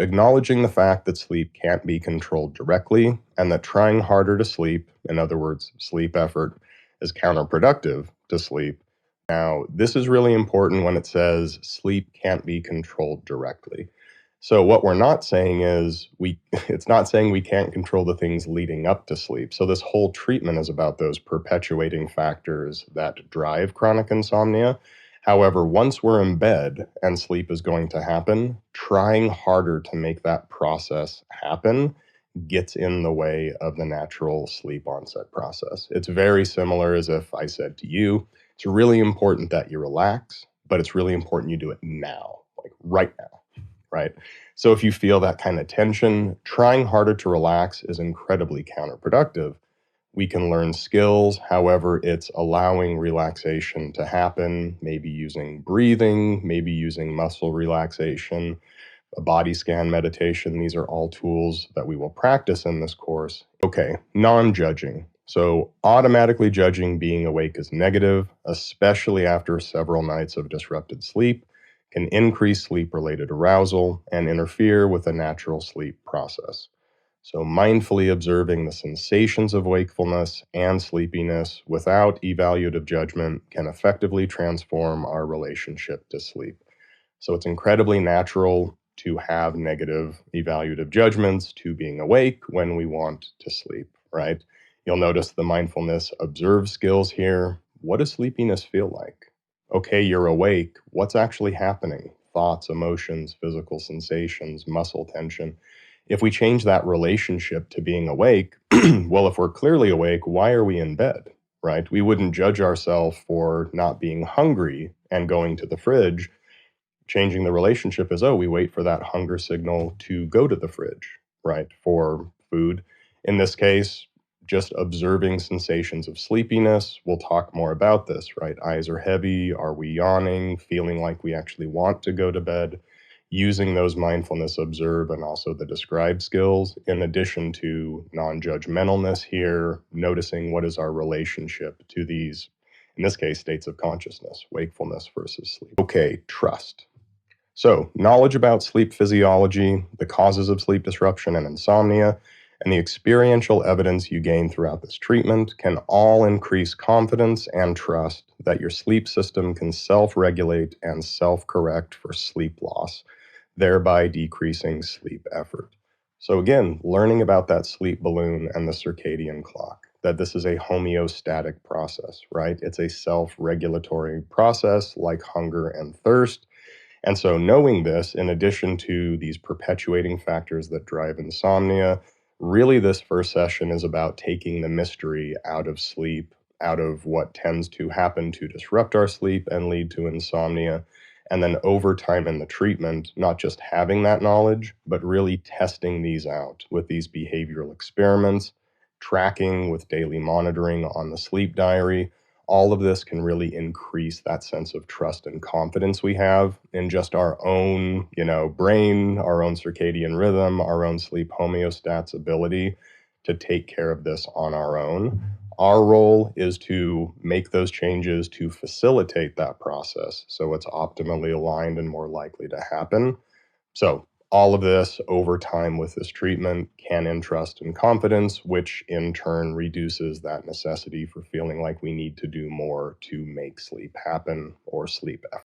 Acknowledging the fact that sleep can't be controlled directly and that trying harder to sleep, in other words, sleep effort, is counterproductive to sleep. Now, this is really important when it says sleep can't be controlled directly. So what we're not saying is it's not saying we can't control the things leading up to sleep. So this whole treatment is about those perpetuating factors that drive chronic insomnia. However, once we're in bed and sleep is going to happen, trying harder to make that process happen gets in the way of the natural sleep onset process. It's very similar as if I said to you, it's really important that you relax, but it's really important you do it now, like right now, right? So if you feel that kind of tension, trying harder to relax is incredibly counterproductive. We can learn skills. However, it's allowing relaxation to happen, maybe using breathing, maybe using muscle relaxation, a body scan meditation. These are all tools that we will practice in this course. Okay, non-judging. So automatically judging being awake as negative, especially after several nights of disrupted sleep, can increase sleep-related arousal and interfere with the natural sleep process. So, mindfully observing the sensations of wakefulness and sleepiness without evaluative judgment can effectively transform our relationship to sleep. So, it's incredibly natural to have negative evaluative judgments to being awake when we want to sleep, right? You'll notice the mindfulness observe skills here. What does sleepiness feel like? Okay, you're awake. What's actually happening? Thoughts, emotions, physical sensations, muscle tension. If we change that relationship to being awake, well, if we're clearly awake, why are we in bed, right? We wouldn't judge ourselves for not being hungry and going to the fridge. Changing the relationship is, oh, we wait for that hunger signal to go to the fridge, right, for food. In this case, just observing sensations of sleepiness. We'll talk more about this, right? Eyes are heavy. Are we yawning? Feeling like we actually want to go to bed? Using those mindfulness observe and also the describe skills, in addition to non-judgmentalness here, noticing what is our relationship to these, in this case, states of consciousness, wakefulness versus sleep. Okay, trust. So, knowledge about sleep physiology, the causes of sleep disruption and insomnia, and the experiential evidence you gain throughout this treatment can all increase confidence and trust that your sleep system can self-regulate and self-correct for sleep loss, thereby decreasing sleep effort. So again, learning about that sleep balloon and the circadian clock, that this is a homeostatic process, right? It's a self-regulatory process like hunger and thirst. And so, knowing this, in addition to these perpetuating factors that drive insomnia, really this first session is about taking the mystery out of sleep, out of what tends to happen to disrupt our sleep and lead to insomnia. And then over time in the treatment, not just having that knowledge, but really testing these out with these behavioral experiments, tracking with daily monitoring on the sleep diary. All of this can really increase that sense of trust and confidence we have in just our own, brain, our own circadian rhythm, our own sleep homeostat's ability to take care of this on our own. Our role is to make those changes to facilitate that process so it's optimally aligned and more likely to happen. So all of this over time with this treatment can end trust and confidence, which in turn reduces that necessity for feeling like we need to do more to make sleep happen or sleep effort.